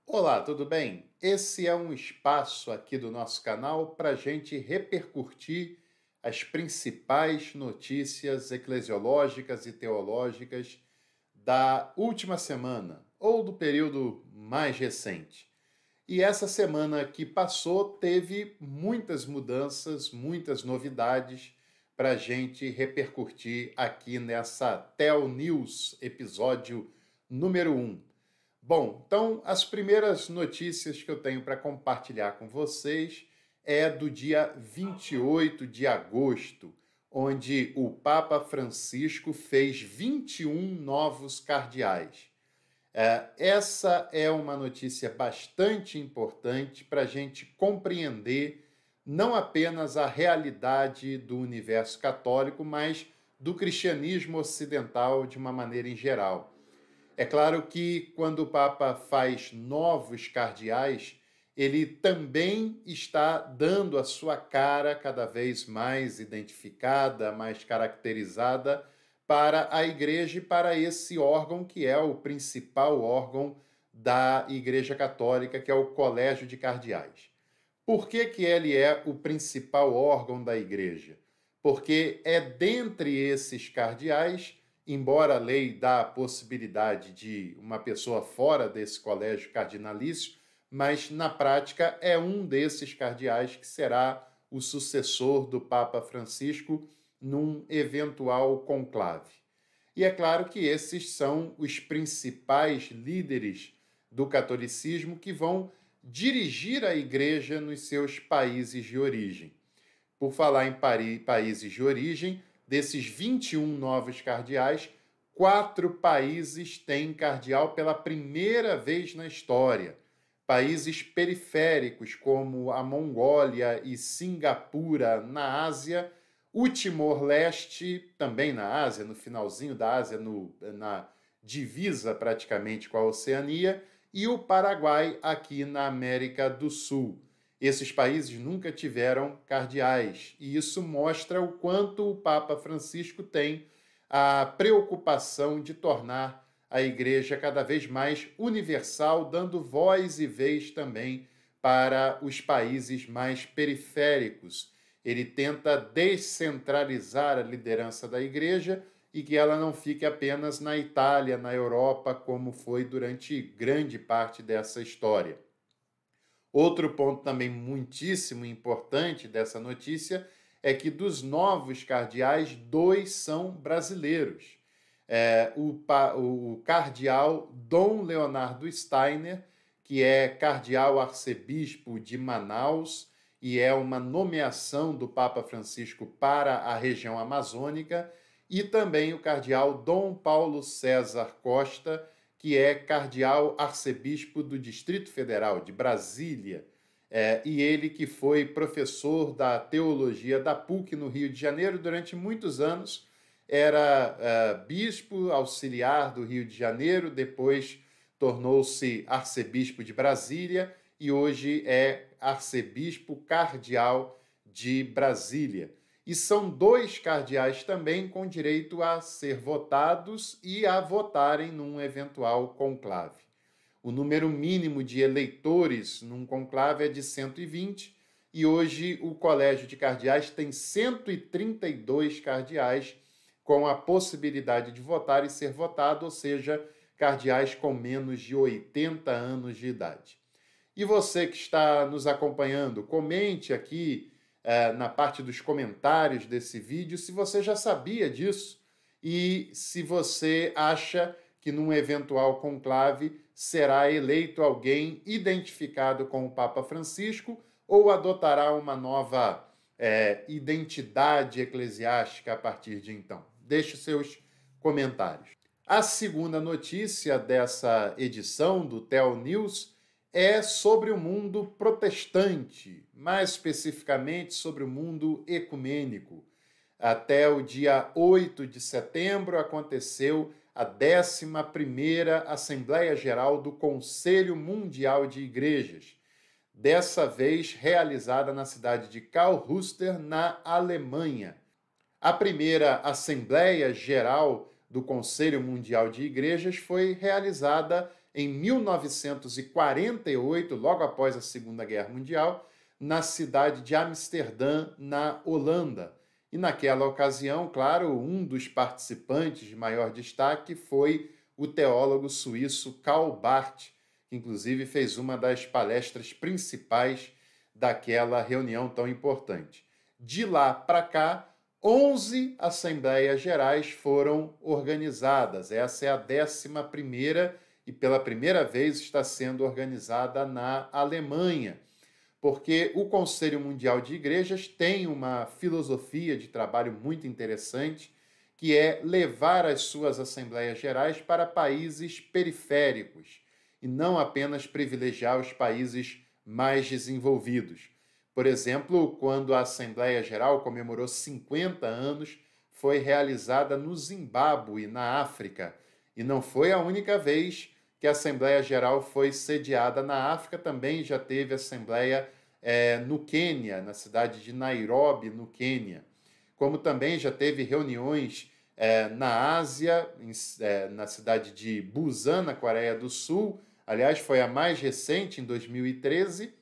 Olá, tudo bem? Esse é um espaço aqui do nosso canal para a gente repercutir as principais notícias eclesiológicas e teológicas da última semana ou do período mais recente. E essa semana que passou teve muitas mudanças, muitas novidades para a gente repercutir aqui nessa Tel News, episódio número um. Bom, então as primeiras notícias que eu tenho para compartilhar com vocês é do dia 28 de agosto, onde o Papa Francisco fez 21 novos cardeais. Essa é uma notícia bastante importante para a gente compreender não apenas a realidade do universo católico, mas do cristianismo ocidental de uma maneira em geral. É claro que quando o Papa faz novos cardeais, ele também está dando a sua cara cada vez mais identificada, mais caracterizada para a Igreja e para esse órgão que é o principal órgão da Igreja Católica, que é o Colégio de Cardeais. Por que ele é o principal órgão da Igreja? Porque é dentre esses cardeais, embora a lei dá a possibilidade de uma pessoa fora desse colégio cardinalício, mas na prática é um desses cardeais que será o sucessor do Papa Francisco num eventual conclave. E é claro que esses são os principais líderes do catolicismo que vão dirigir a igreja nos seus países de origem. Por falar em países de origem, desses 21 novos cardeais, 4 países têm cardeal pela primeira vez na história. Países periféricos como a Mongólia e Singapura na Ásia, o Timor-Leste também na Ásia, no finalzinho da Ásia, na divisa praticamente com a Oceania, e o Paraguai aqui na América do Sul. Esses países nunca tiveram cardeais, e isso mostra o quanto o Papa Francisco tem a preocupação de tornar a Igreja cada vez mais universal, dando voz e vez também para os países mais periféricos. Ele tenta descentralizar a liderança da Igreja e que ela não fique apenas na Itália, na Europa, como foi durante grande parte dessa história. Outro ponto também muitíssimo importante dessa notícia é que dos novos cardeais, 2 são brasileiros. O cardeal Dom Leonardo Steiner, que é cardeal arcebispo de Manaus, e é uma nomeação do Papa Francisco para a região amazônica, e também o cardeal Dom Paulo César Costa, que é cardeal arcebispo do Distrito Federal, de Brasília, e ele que foi professor da teologia da PUC no Rio de Janeiro durante muitos anos, era bispo auxiliar do Rio de Janeiro, depois tornou-se arcebispo de Brasília e hoje é arcebispo cardeal de Brasília. E são 2 cardeais também com direito a ser votados e a votarem num eventual conclave. O número mínimo de eleitores num conclave é de 120 e hoje o Colégio de Cardeais tem 132 cardeais com a possibilidade de votar e ser votado, ou seja, cardeais com menos de 80 anos de idade. E você que está nos acompanhando, comente aqui na parte dos comentários desse vídeo se você já sabia disso e se você acha que num eventual conclave será eleito alguém identificado com o Papa Francisco ou adotará uma nova identidade eclesiástica a partir de então. Deixe seus comentários. A segunda notícia dessa edição do Tel News é sobre o mundo protestante, mais especificamente sobre o mundo ecumênico. Até o dia 8 de setembro aconteceu a 11ª Assembleia Geral do Conselho Mundial de Igrejas, dessa vez realizada na cidade de Karlsruhe, na Alemanha. A primeira Assembleia Geral do Conselho Mundial de Igrejas foi realizada em 1948, logo após a Segunda Guerra Mundial, na cidade de Amsterdã, na Holanda. E naquela ocasião, claro, um dos participantes de maior destaque foi o teólogo suíço Karl Barth, que inclusive fez uma das palestras principais daquela reunião tão importante. De lá para cá, 11 Assembleias Gerais foram organizadas. Essa é a 11ª e pela primeira vez está sendo organizada na Alemanha, porque o Conselho Mundial de Igrejas tem uma filosofia de trabalho muito interessante, que é levar as suas Assembleias Gerais para países periféricos e não apenas privilegiar os países mais desenvolvidos. Por exemplo, quando a Assembleia Geral comemorou 50 anos, foi realizada no Zimbábue, na África. E não foi a única vez que a Assembleia Geral foi sediada na África, também já teve Assembleia no Quênia, na cidade de Nairobi, no Quênia. Como também já teve reuniões na Ásia, na cidade de Busan, na Coreia do Sul. Aliás, foi a mais recente, em 2013,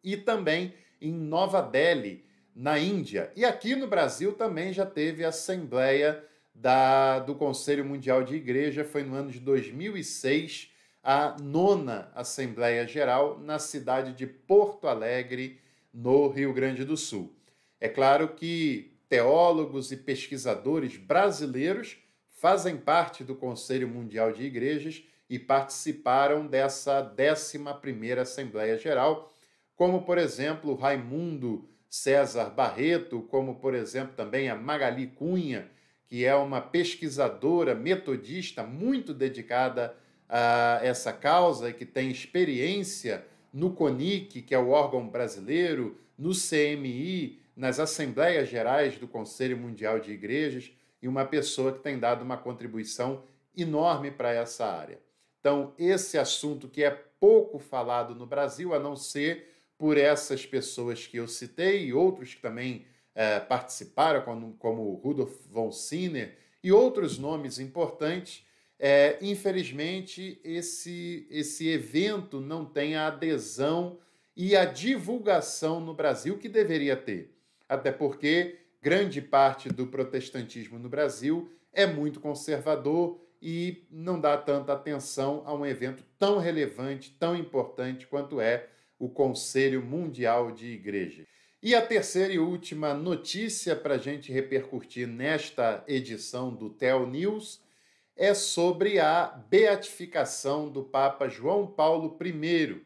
e também em Nova Delhi, na Índia. E aqui no Brasil também já teve a Assembleia do Conselho Mundial de Igreja, foi no ano de 2006, a 9ª Assembleia Geral, na cidade de Porto Alegre, no Rio Grande do Sul. É claro que teólogos e pesquisadores brasileiros fazem parte do Conselho Mundial de Igrejas e participaram dessa 11ª Assembleia Geral, como, por exemplo, Raimundo César Barreto, como, por exemplo, também a Magali Cunha, que é uma pesquisadora metodista muito dedicada a essa causa e que tem experiência no CONIC, que é o órgão brasileiro, no CMI, nas Assembleias Gerais do Conselho Mundial de Igrejas, e uma pessoa que tem dado uma contribuição enorme para essa área. Então, esse assunto que é pouco falado no Brasil, a não ser por essas pessoas que eu citei e outros que também participaram, como Rudolf von Sinner e outros nomes importantes, infelizmente esse evento não tem a adesão e a divulgação no Brasil que deveria ter. Até porque grande parte do protestantismo no Brasil é muito conservador e não dá tanta atenção a um evento tão relevante, tão importante quanto é o Conselho Mundial de Igreja. E a terceira e última notícia para a gente repercutir nesta edição do Theo News é sobre a beatificação do Papa João Paulo I.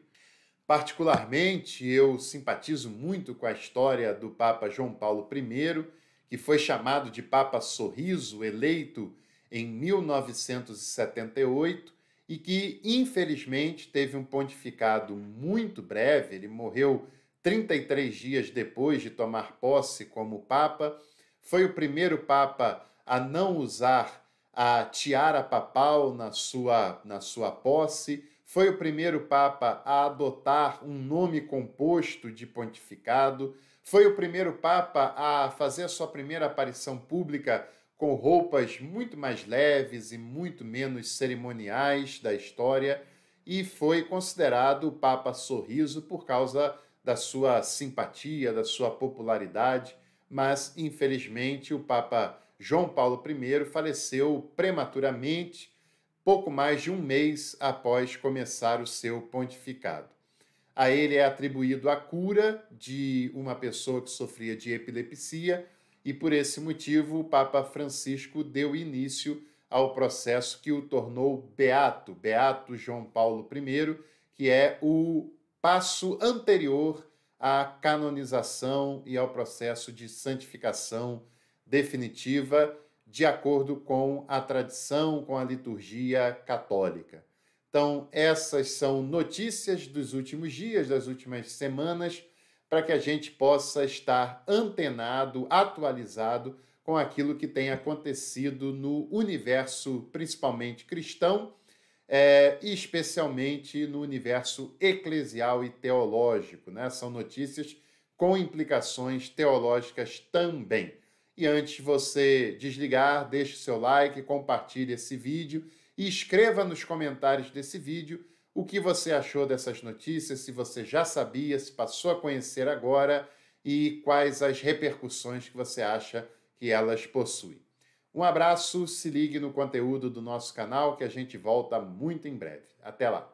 Particularmente, eu simpatizo muito com a história do Papa João Paulo I, que foi chamado de Papa Sorriso, eleito em 1978, e que, infelizmente, teve um pontificado muito breve. Ele morreu 33 dias depois de tomar posse como Papa. Foi o primeiro Papa a não usar a tiara papal na sua posse. Foi o primeiro Papa a adotar um nome composto de pontificado. Foi o primeiro Papa a fazer a sua primeira aparição pública com roupas muito mais leves e muito menos cerimoniais da história, e foi considerado o Papa Sorriso por causa da sua simpatia, da sua popularidade, mas, infelizmente, o Papa João Paulo I faleceu prematuramente, pouco mais de um mês após começar o seu pontificado. A ele é atribuído a cura de uma pessoa que sofria de epilepsia, e por esse motivo o Papa Francisco deu início ao processo que o tornou beato, Beato João Paulo I, que é o passo anterior à canonização e ao processo de santificação definitiva, de acordo com a tradição, com a liturgia católica. Então, essas são notícias dos últimos dias, das últimas semanas, para que a gente possa estar antenado, atualizado com aquilo que tem acontecido no universo, principalmente cristão, e especialmente no universo eclesial e teológico, né? São notícias com implicações teológicas também. E antes de você desligar, deixe seu like, compartilhe esse vídeo e escreva nos comentários desse vídeo o que você achou dessas notícias, se você já sabia, se passou a conhecer agora e quais as repercussões que você acha que elas possuem. Um abraço, se ligue no conteúdo do nosso canal que a gente volta muito em breve. Até lá!